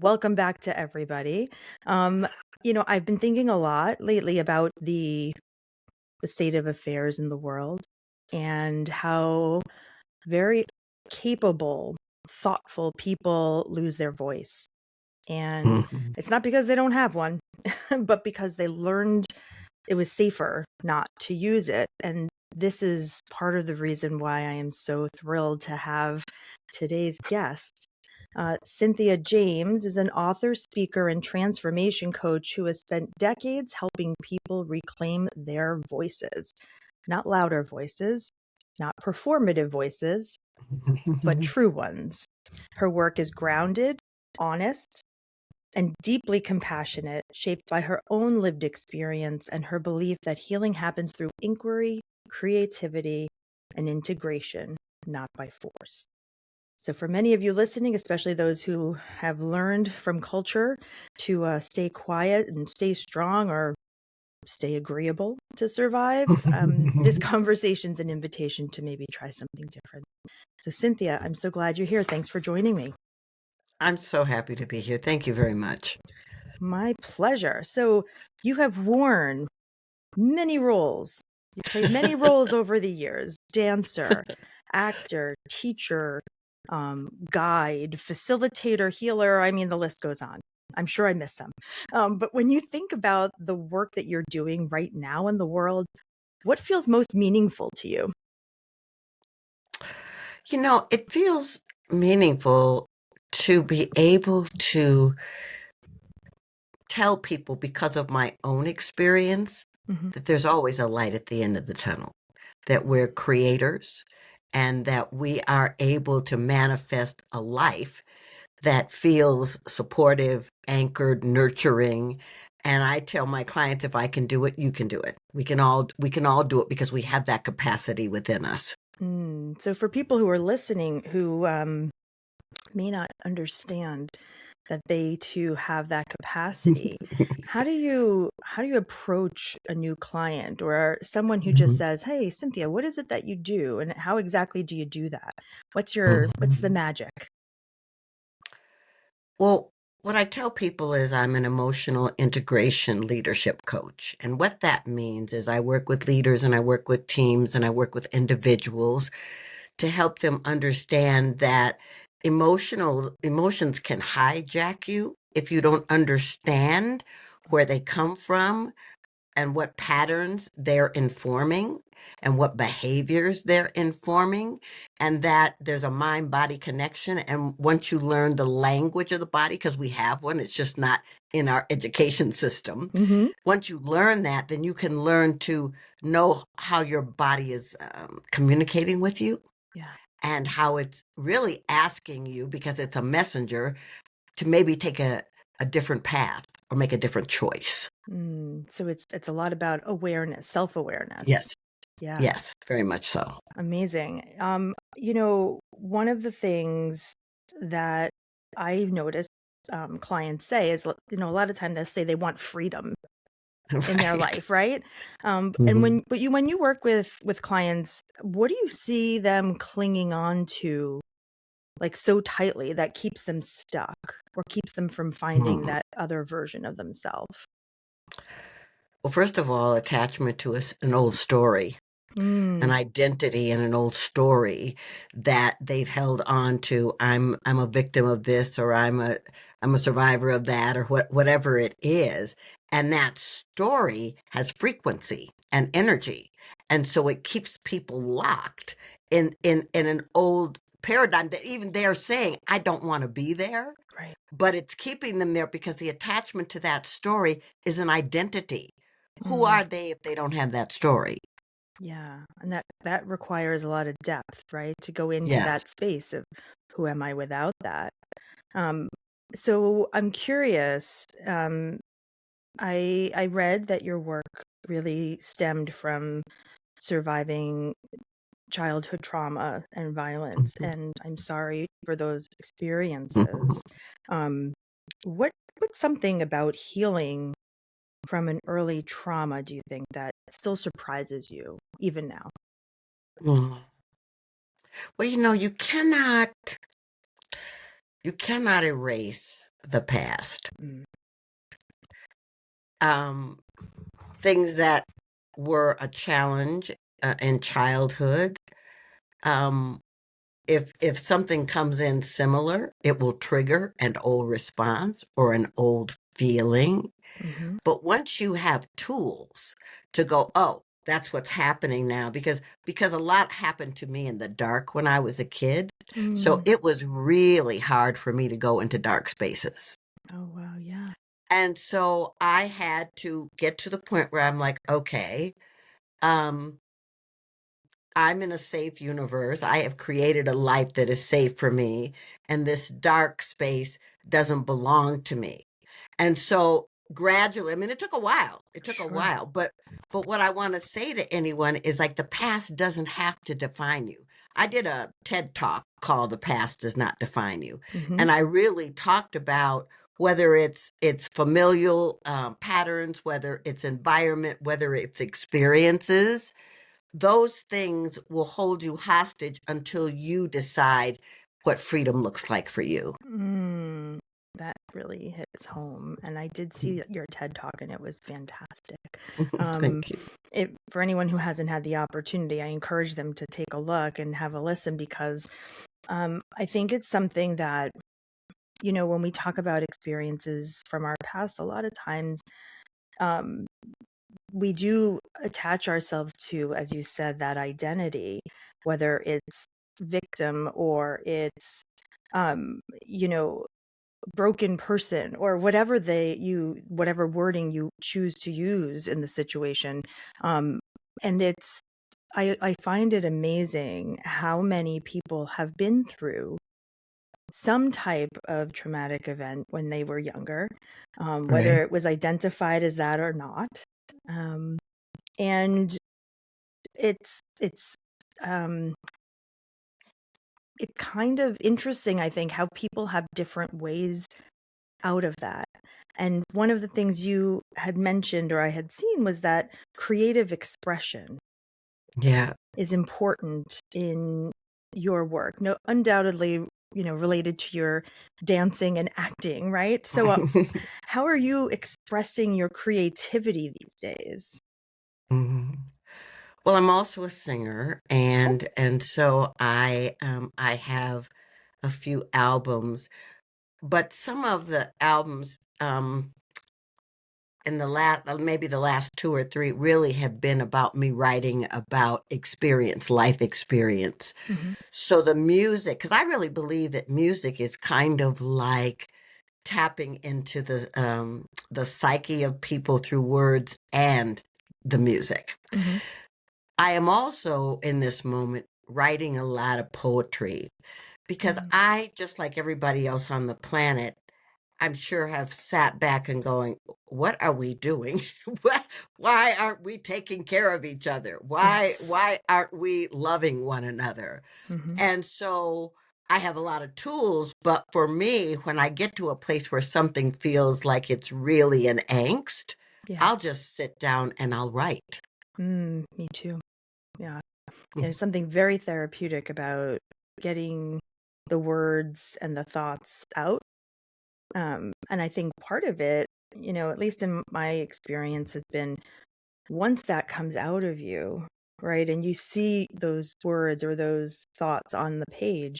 welcome back to everybody. Um, I've been thinking a lot lately about the state of affairs in the world and how very capable, thoughtful people lose their voice. And Mhm. it's not because they don't have one, but because they learned it was safer not to use it. And this is part of the reason why I am so thrilled to have today's guest. Cynthia James is an author, speaker, and transformation coach who has spent decades helping people reclaim their voices. Not louder voices, not performative voices, but true ones. Her work is grounded, honest, and deeply compassionate, shaped by her own lived experience and her belief that healing happens through inquiry, creativity, and integration, not by force. So, for many of you listening, especially those who have learned from culture to stay quiet and stay strong or stay agreeable to survive, this conversation's an invitation to maybe try something different. So, Cynthia, I'm so glad you're here. Thanks for joining me. I'm so happy to be here. Thank you very much. My pleasure. So, you have worn many roles. You played many roles over the years: dancer, actor, teacher, guide, facilitator, healer. I mean, the list goes on. I'm sure I missed some. But when you think about the work that you're doing right now in the world, what feels most meaningful to you? It feels meaningful to be able to tell people because of my own experience Hmm. that there's always a light at the end of the tunnel, that we're creators and that we are able to manifest a life that feels supportive, anchored, nurturing. And I tell my clients, if I can do it, you can do it. We can all do it because we have that capacity within us. So, for people who are listening who may not understand that they too have that capacity, how do you approach a new client or someone who just Mhm. says, "Hey, Cynthia, what is it that you do, and how exactly do you do that? What's the Mhm. magic?" Well, what I tell people is I'm an emotional integration leadership coach. And what that means is I work with leaders and I work with teams and I work with individuals to help them understand that emotions can hijack you if you don't understand where they come from and what patterns they're informing and what behaviors they're informing, and that there's a mind body connection. And once you learn the language of the body, because we have one, it's just not in our education system. Hmm. Once you learn that, then you can learn to know how your body is communicating with you Yeah. and how it's really asking you, because it's a messenger, to maybe take a different path or make a different choice. So it's a lot about awareness, self-awareness. Yes. Yeah. Yes, very much so. Amazing. One of the things that I've noticed clients say is, a lot of time they'll say they want freedom in their Right. life, right? And Mhm. when you work with clients, what do you see them clinging on to like so tightly that keeps them stuck or keeps them from finding Mhm. that other version of themselves? Well, first of all, attachment to an old story, an Mm, identity and an old story that they've held on to. I'm a victim of this, or I'm a survivor of that, or whatever it is. And that story has frequency and energy. And so it keeps people locked in an old paradigm that even they're saying, I don't want to be there, right. but it's keeping them there because the attachment to that story is an identity. Who Mm, are they if they don't have that story? yeah. And that requires a lot of depth, right? To go into Yes. that space of who am I without that? Um, so I'm curious. I read that your work really stemmed from surviving childhood trauma and violence, Mhm. and I'm sorry for those Mhm. experiences. Um, what's something about healing from an early trauma, do you think, that still surprises you even now? Mhm. Well, you cannot erase the past. Mm. Um, Things that were a challenge in childhood. Um, if something comes in similar, it will trigger an old response or an old feeling. Mm-hmm. But once you have tools to go, oh, that's what's happening now, because a lot happened to me in the dark when I was a kid. So Mm. it was really hard for me to go into dark spaces. Oh, wow. Yeah. And so I had to get to the point where I'm like, okay, um, I'm in a safe universe. I have created a life that is safe for me, and this dark space doesn't belong to me. And so gradually, I mean, it took a while. It took a Sure. while, but what I want to say to anyone is like the past doesn't have to define you. I did a TED talk called "The Past Does Not Define You," Mm-hmm. and I really talked about whether it's familial patterns, whether it's environment, whether it's experiences, those things will hold you hostage until you decide what freedom looks like for you. Mm. That really hits home. And I did see your TED Talk, and it was fantastic. Um, Thank you. for anyone who hasn't had the opportunity, I encourage them to take a look and have a listen, because I think it's something that, when we talk about experiences from our past, a lot of times um, we do attach ourselves to, as you said, that identity, whether it's victim or it's, you know, broken person, or whatever wording you choose to use in the situation. And I find it amazing how many people have been through some type of traumatic event when they were younger, whether Right. it was identified as that or not. Um, and it's um, it's kind of interesting, I think, how people have different ways out of that. And one of the things you had mentioned, or I had seen, was that creative expression Yeah. is important in your work. No, undoubtedly, related to your dancing and acting, right? So, how are you expressing your creativity these days? Mhm. Well, I'm also a singer, Oh. and so I have a few albums, but some of the albums in the last maybe the last two or three really have been about me writing about experience, life experience. Hmm. So the music, because I really believe that music is kind of like tapping into the psyche of people through words and the music. Hmm. I am also in this moment writing a lot of poetry because Hmm. I, just like everybody else on the planet, I'm sure have sat back and going, what are we doing? Why aren't we taking care of each other? Why Yes. why aren't we loving one another? Hmm. And so I have a lot of tools, but for me, when I get to a place where something feels like it's really an angst, Yeah. I'll just sit down and I'll write. Me too. Yeah. There's something very therapeutic about getting the words and the thoughts out. And I think part of it, at least in my experience, has been, once that comes out of you, right, and you see those words or those thoughts on the page,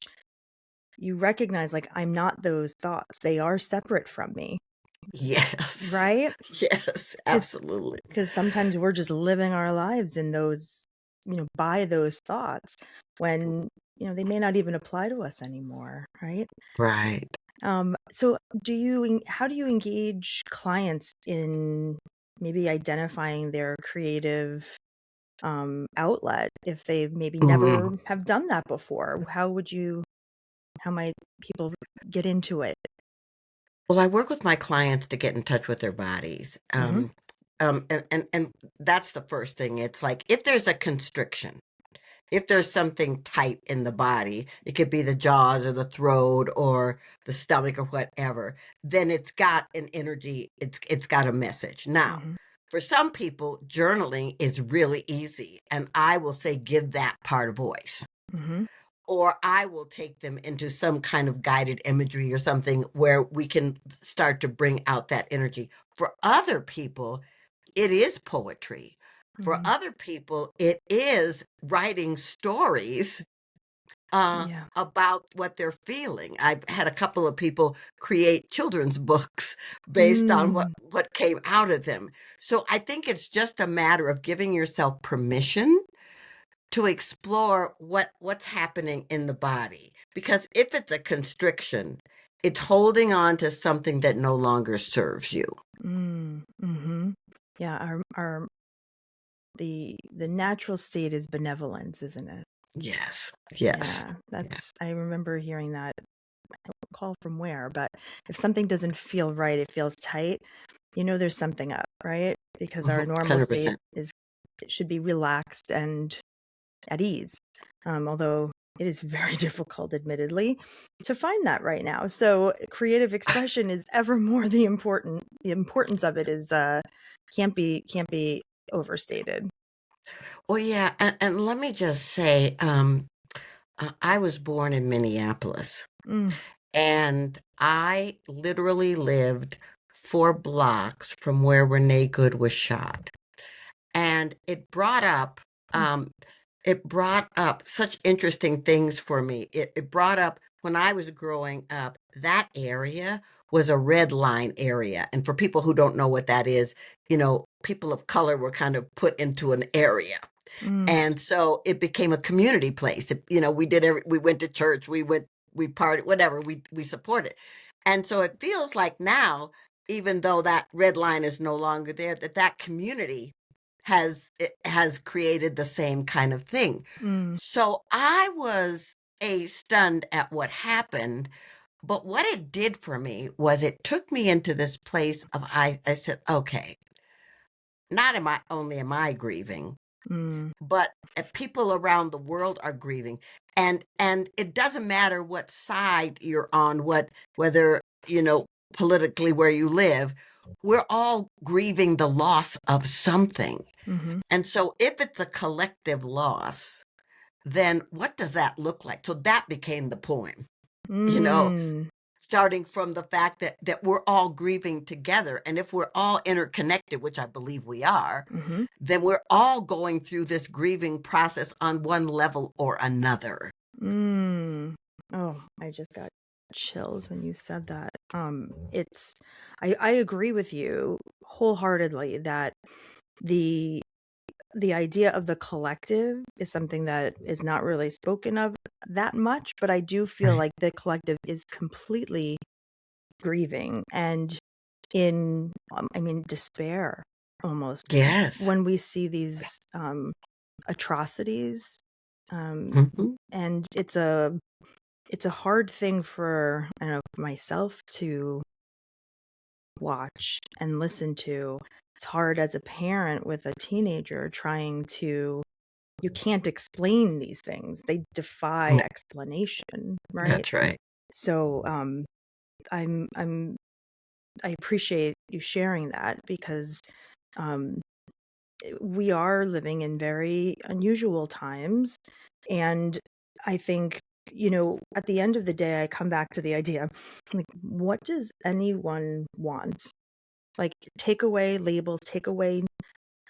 you recognize, like, I'm not those thoughts. They are separate from me, Yes. right? Yes, Because absolutely. sometimes we're just living our lives in those, by those thoughts, when, they may not even apply to us anymore, right? Right. So how do you engage clients in maybe identifying their creative outlet if they maybe Mhm. never have done that before? How might people get into it? Well, I work with my clients to get in touch with their bodies. Mm-hmm. And that's the first thing. It's like if there's a constriction, if there's something tight in the body, it could be the jaws or the throat or the stomach or whatever, then it's got an energy, it's got a message. Now, Mm-hmm. for some people, journaling is really easy, and I will say give that part a voice. Mm-hmm. or I will take them into some kind of guided imagery or something where we can start to bring out that energy. For other people, it is poetry. For Mm, other people, it is writing stories yeah. about what they're feeling. I've had a couple of people create children's books based on Mm, what came out of them. So I think it's just a matter of giving yourself permission to explore what's happening in the body. Because if it's a constriction, it's holding on to something that no longer serves you. mm-hmm. Yeah, the natural state is benevolence, isn't it? Yes. Yes. Yeah, Yeah. I remember hearing that. I don't recall from where, but if something doesn't feel right, it feels tight, there's something up, right? Because our normal state 100%. it should be relaxed and at ease. Although it is very difficult, admittedly, to find that right now. So creative expression is ever more the importance of it is can't be overstated. Well, yeah, and let me just say, I was born in Minneapolis, Mm, and I literally lived 4 blocks from where Renee Good was shot. And mm, it brought up such interesting things for me. It brought up when I was growing up, that area was a red line area. And for people who don't know what that is, people of color were kind of put into an area. mm, And so it became a community place. We went to church, we partied, whatever, we supported. And so it feels like now, even though that red line is no longer there, that community has created the same kind of thing. mm, So I was stunned at what happened, but what it did for me was it took me into this place of I said, okay, not am I grieving, mm, but people around the world are grieving, and it doesn't matter what side you're on, whether politically where you live, we're all grieving the loss of something. mm-hmm, And so if it's a collective loss, then what does that look like? So that became the poem, you know mm, starting from the fact that we're all grieving together, and if we're all interconnected, which I believe we are, mm-hmm, then we're all going through this grieving process on one level or another. mm. Oh, I just got chills when you said that. It's I agree with you wholeheartedly that the the idea of the collective is something that is not really spoken of that much, but I do feel Right. like the collective is completely grieving and in, I mean, despair almost Yes. when we see these atrocities. Um, Mhm. and it's a hard thing for, I don't know, for myself to watch and listen to. It's hard as a parent with a teenager trying to you can't explain these things. They defy No, explanation, right? that's right. So I'm I appreciate you sharing that because um we are living in very unusual times. And I think, at the end of the day, I come back to the idea, like, what does anyone want? Like, take away labels, take away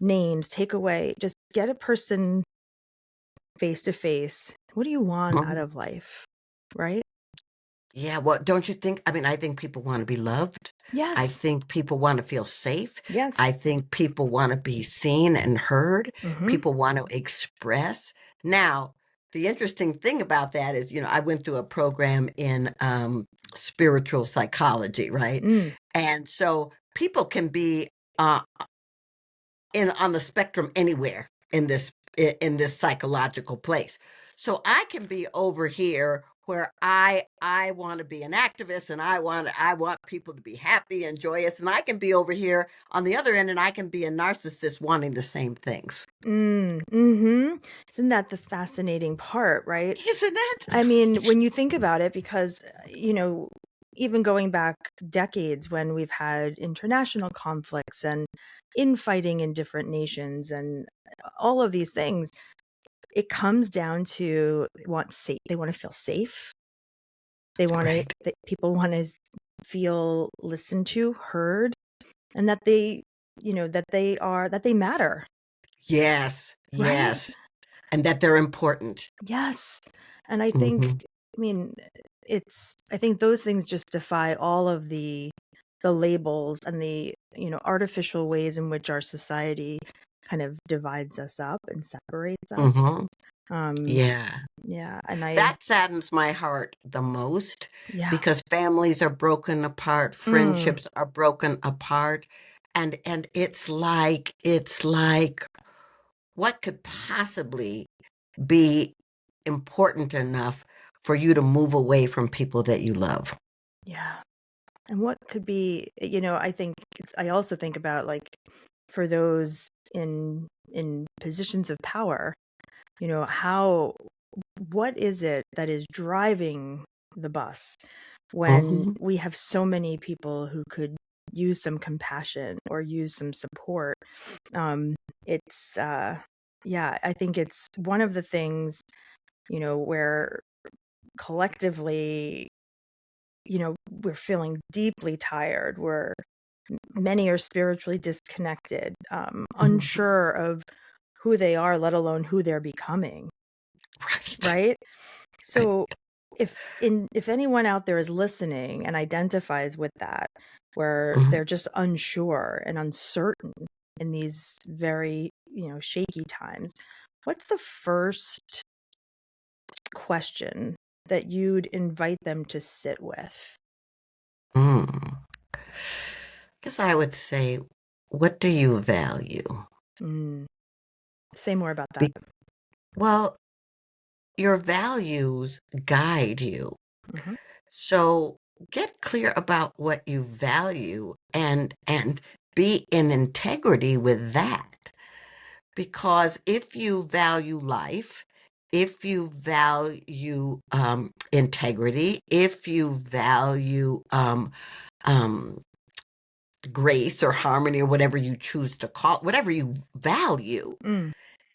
names, take away, just get a person face to face. What do you want out Mhm. of life? Right? Yeah, well, don't you think? I mean, I think people want to be loved. I Yes. think people want to feel safe. I Yes. think people want to be seen and heard. Mm-hmm. People want to express. Now, the interesting thing about that is, I went through a program in spiritual psychology, right? Mm, And so people can be uh, in on the spectrum anywhere in this psychological place. So I can be over here where I want to be an activist, and I want people to be happy and joyous, and I can be over here on the other end, and I can be a narcissist wanting the same things. mm-hmm. Isn't that the fascinating part, right? Isn't it? I mean, when you think about it, because, even going back decades when we've had international conflicts and infighting in different nations and all of these things, it comes down to they want to feel safe. They want to, Right. people want to feel listened to, heard, and that that they matter, Yes. right? Yes. And that they're important. Yes. And I think, Hmm. I mean, I think those things just defy all of the labels and the, artificial ways in which our society kind of divides us up and separates us. Hmm. Um, Yeah. yeah. That saddens my heart the most Yeah. because families are broken apart, Mm, friendships are broken apart, and it's like what could possibly be important enough for you to move away from people that you love? yeah. And what could be, I also think about like for those in positions of power, how what is it that is driving the bus when Hmm. we have so many people who could use some compassion or use some support? Um, it's yeah, I think it's one of the things, where collectively, we're feeling deeply tired. Many are spiritually disconnected, Hmm. unsure of who they are, let alone who they're becoming, Right. right? Right. So if anyone out there is listening and identifies with that, where Hmm. they're just unsure and uncertain in these very, shaky times, what's the first question that you'd invite them to sit with? Mm. Guess I would say, what do you value? Mm, say more about that. Be- well, your values guide you. Hmm. So get clear about what you value and be in integrity with that. Because if you value life, if you value integrity, if you value um, grace or harmony or whatever you choose to call whatever you value, Mm,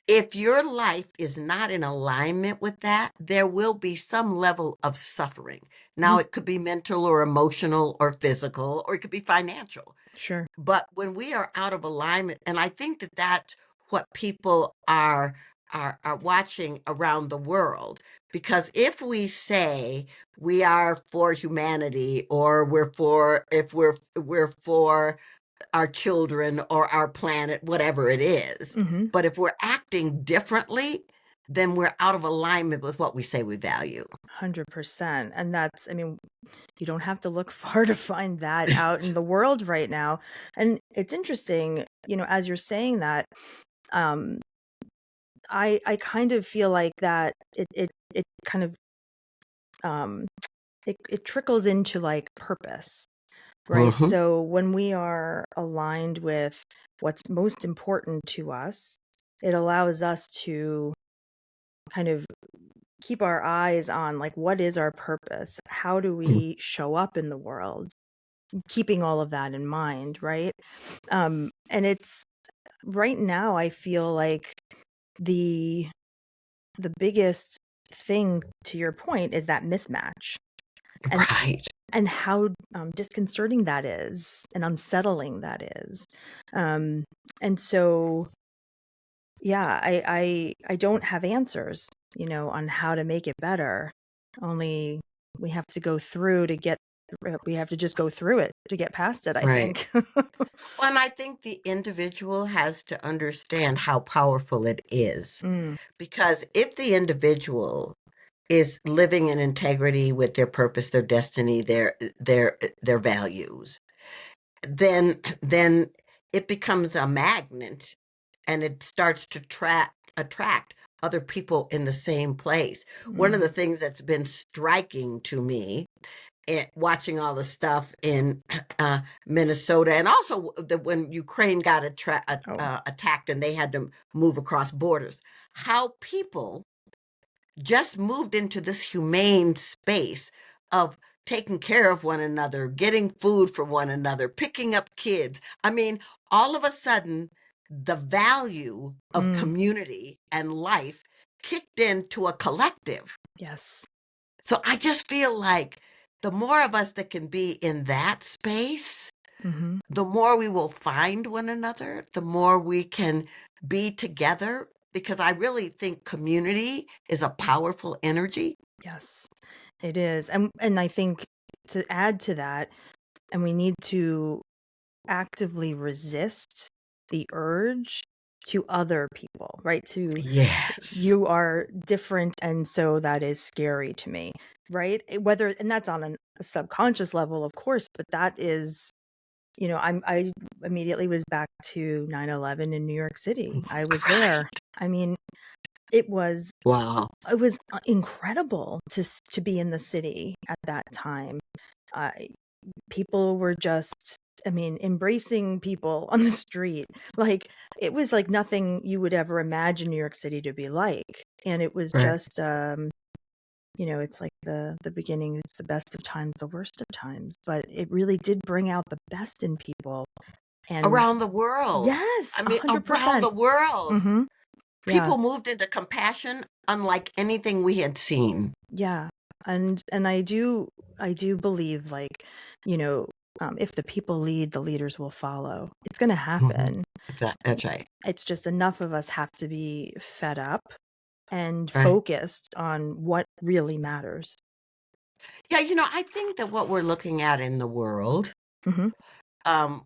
if your life is not in alignment with that, there will be some level of suffering. Now, mm, it could be mental or emotional or physical, or it could be financial. sure. But when we are out of alignment, and I think that that's what people are watching around the world, because if we say we are for humanity, or we're for if we're for our children or our planet, whatever it is. Hmm. But if we're acting differently, then we're out of alignment with what we say we value. 100%. And I mean, you don't have to look far to find that out in the world right now. And it's interesting, as you're saying that, um, I kind of feel like that it kind of, um, it trickles into like purpose, right? Hmm. So when we are aligned with what's most important to us, it allows us to kind of keep our eyes on like what is our purpose? How do we show up in the world? Keeping all of that in mind, right? And it's right now I feel like the the biggest thing, to your point, is that mismatch, and Right. how disconcerting that is and unsettling that is. Um, and so yeah, I don't have answers, on how to make it better. Only we have to go through to get we have to just go through it to get past it, I Right. think. Well, and I think the individual has to understand how powerful it is. Mm, Because if the individual is living in integrity with their purpose, their destiny, their values, then it becomes a magnet and it starts to attract other people in the same place. One of the mm. things that's been striking to me, watching all the stuff in Minnesota, and also when Ukraine got Oh, attacked and they had to move across borders, how people just moved into this humane space of taking care of one another, getting food for one another, picking up kids. I mean, all of a sudden, the value of mm, community and life kicked into a collective. Yes. So I just feel like the more of us that can be in that space, Hmm. the more we will find one another, the more we can be together, because I really think community is a powerful energy. Yes, it is. And I think to add to that, and we need to actively resist the urge to other people, right? To Yes. you are different, and so that is scary to me, right? Whether, and that's on a subconscious level, of course, but that is, I immediately was back to 9/11 in New York City. I was Right. there. I mean, it was Wow. it was incredible to be in the city at that time. Uh, People were just, I mean, embracing people on the street. Like, it was like nothing you would ever imagine New York City to be like. And it was Right. just, it's like the beginning is the best of times, the worst of times. But it really did bring out the best in people. And Around the world. yes, I a mean, hundred around the percent. world. Mm-hmm. Yeah. People moved into compassion unlike anything we had seen. Yeah. And I do believe, like, you know, if the people lead, the leaders will follow. It's going to Mhm. happen. That's right. It's just enough of us have to be fed up and Right. focused on what really matters. Yeah, I think that what we're looking at in the world, Hmm.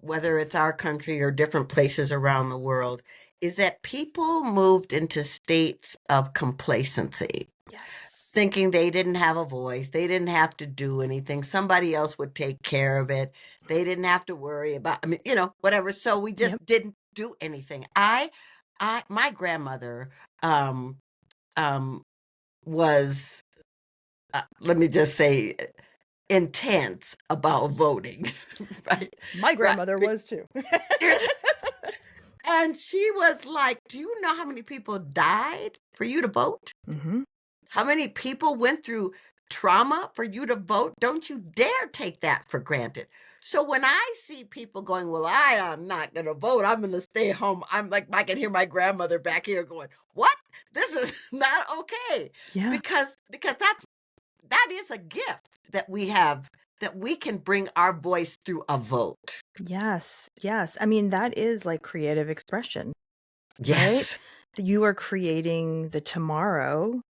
whether it's our country or different places around the world, is that people moved into states of complacency, Yes. thinking they didn't have a voice, they didn't have to do anything, somebody else would take care of it, they didn't have to worry about, I mean, whatever. So we Yep. just didn't do anything. My grandmother, um, um, was, let me just say, intense about voting, right? My Right. grandmother was too. And she was like, "Do you know how many people died for you to vote? Hmm. How many people went through trauma for you to vote? Don't you dare take that for granted." So when I see people going, "Well, I am not going to vote. I'm going to stay home." I'm like, I can hear my grandmother back here going, "What? This is not okay." Yeah. Because that is a gift that we have, that we can bring our voice through a vote. Yes. Yes. I mean, that is like creative expression, right? Yes. You are creating the tomorrow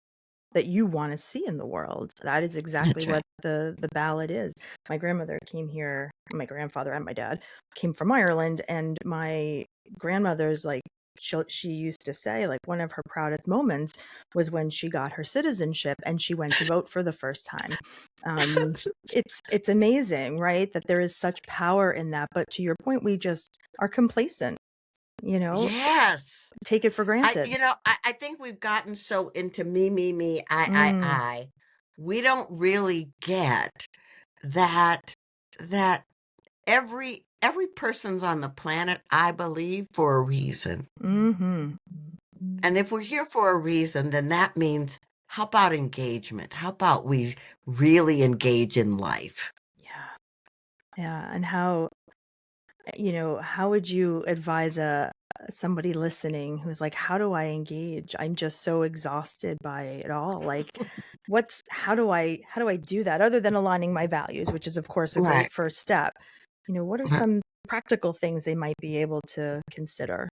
that you want to see in the world. That is exactly That's what right. the ballot is. My grandmother came here, my grandfather and my dad came from Ireland, and my grandmother's like, she used to say, like, one of her proudest moments was when she got her citizenship and she went to vote for the first time. Um, it's amazing, right? That there is such power in that. But to your point, we just are complacent, you know, Yes. take it for granted. I think we've gotten so into me, me, me, Mm, I. We don't really get that that every person's on the planet, I believe, for a reason. mm-hmm. And if we're here for a reason, then that means, how about engagement? How about we really engage in life? Yeah. Yeah. And how would you advise somebody listening who's like, how do I engage? I'm just so exhausted by it all. Like, how do I do that other than aligning my values, which is of course a Right. great first step. What are some practical things they might be able to consider?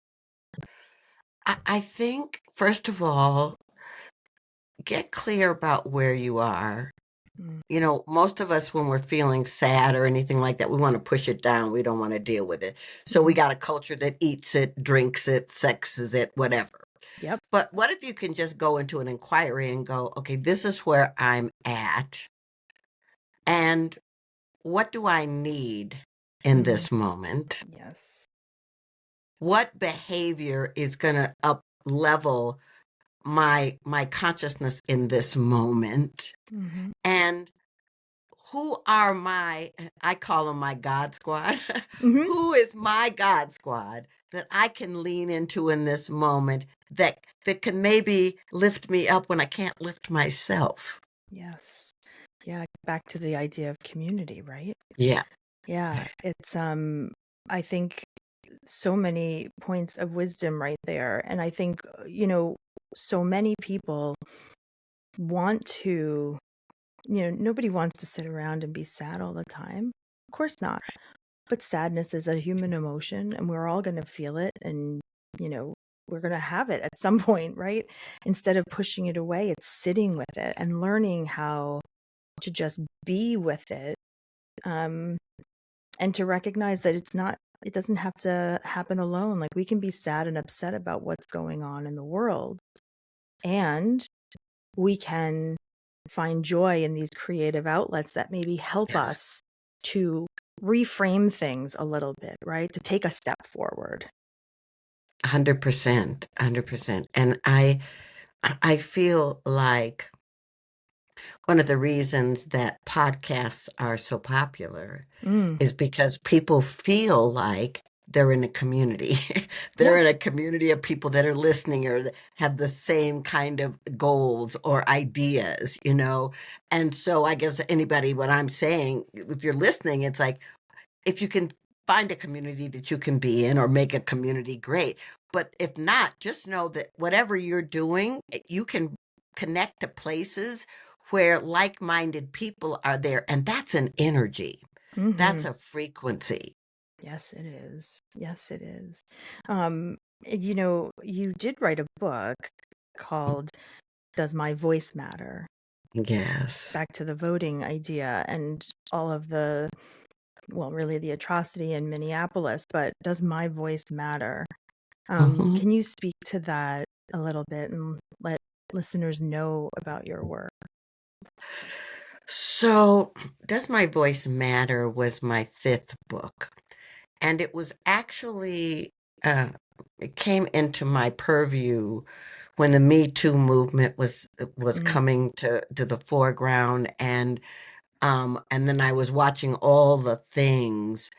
I think, first of all, get clear about where you are. Mm, Most of us, when we're feeling sad or anything like that, we want to push it down. We don't want to deal with it. So we mhm. got a culture that eats it, drinks it, sexes it, whatever. Yep. But what if you can just go into an inquiry and go, okay, this is where I'm at. And what do I need in Mm, this moment? yes. What behavior is going to up level my consciousness in this moment? Hmm. And who are I call them my God squad. Hmm. Who is my God squad that I can lean into in this moment, that can maybe lift me up when I can't lift myself? Yes. Yeah. Back to the idea of community, right? Yeah. Yeah. It's I think so many points of wisdom right there. And I think, so many people want to, nobody wants to sit around and be sad all the time. Of course not. But sadness is a human emotion, and we're all going to feel it, and, you know, we're going to have it at some point, right? Instead of pushing it away, it's sitting with it and learning how to just be with it, um, and to recognize that it doesn't have to happen alone. Like, we can be sad and upset about what's going on in the world, and we can find joy in these creative outlets that maybe help Yes. us to reframe things a little bit, right? To take a step forward. 100%, 100%. And I feel like one of the reasons that podcasts are so popular Mm, is because people feel like they're in a community. yeah. They're in a community of people that are listening or that have the same kind of goals or ideas, you know? And so I guess anybody, what I'm saying, if you're listening, it's like, if you can find a community that you can be in or make a community great. But if not, just know that whatever you're doing, you can connect to places where like-minded people are there. And that's an energy. Hmm. That's a frequency. Yes, it is. Yes, it is. You did write a book called Does My Voice Matter? Yes. Back to the voting idea and all of the, well, really the atrocity in Minneapolis, but does my voice matter? Mhm. Can you speak to that a little bit and let listeners know about your work? So, Does My Voice Matter was my fifth book. And it was actually, uh, it came into my purview when the Me Too movement was Mm, coming to the foreground, and then I was watching all the things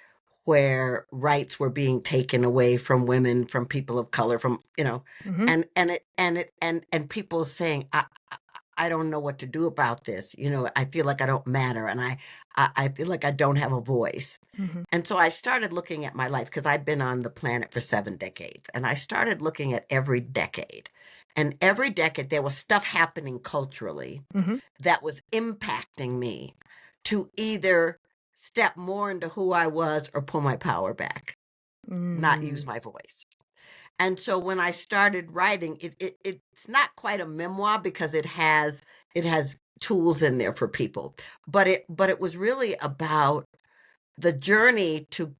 where rights were being taken away from women, from people of color, from, mhm, and people saying, I don't know what to do about this. I feel like I don't matter, and I feel like I don't have a voice. mhm, And so I started looking at my life because I've been on the planet for 7 decades, and I started looking at every decade. And every decade, there was stuff happening culturally mhm, that was impacting me to either step more into who I was or pull my power back, not use mm, my voice. And so when I started writing, it's not quite a memoir because it has tools in there for people, but it was really about the journey to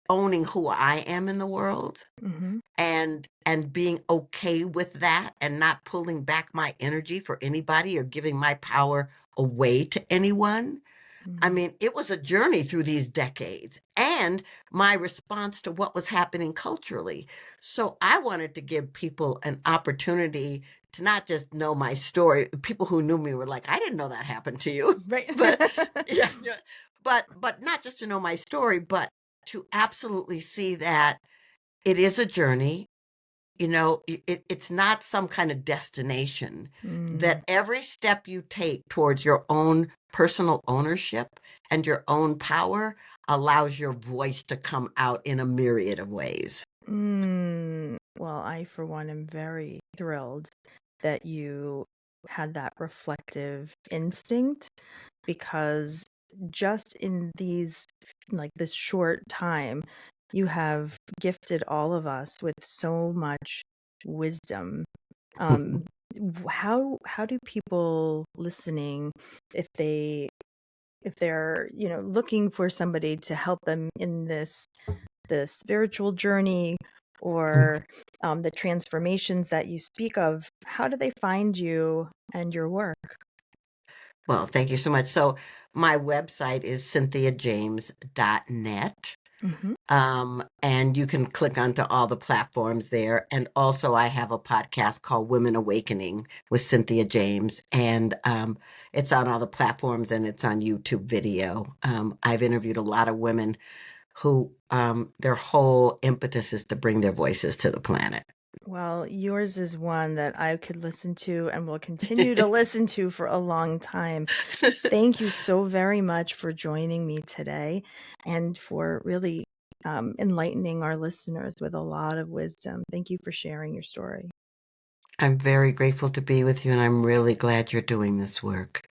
owning who I am in the world mhm, and being okay with that and not pulling back my energy for anybody or giving my power away to anyone. I mhm. mean, it was a journey through these decades and my response to what was happening culturally. So I wanted to give people an opportunity to not just know my story. People who knew me were like, I didn't know that happened to you. Right. But yeah, yeah. But not just to know my story, but to absolutely see that it is a journey. It's not some kind of destination, Mm, that every step you take towards your own personal ownership and your own power allows your voice to come out in a myriad of ways. Well, I, for one, am very thrilled that you had that reflective instinct, because just in this short time, you have gifted all of us with so much wisdom. Um, how do people listening, if they're, looking for somebody to help them in the spiritual journey, or the transformations that you speak of, how do they find you and your work? Well, thank you so much. So my website is cynthiajames.net. Hmm. And you can click onto all the platforms there. And also, I have a podcast called Women Awakening with Cynthia James, and it's on all the platforms and it's on YouTube video. I've interviewed a lot of women who their whole impetus is to bring their voices to the planet. Well, yours is one that I could listen to and will continue to listen to for a long time. Thank you so very much for joining me today, and for really enlightening our listeners with a lot of wisdom. Thank you for sharing your story. I'm very grateful to be with you, and I'm really glad you're doing this work.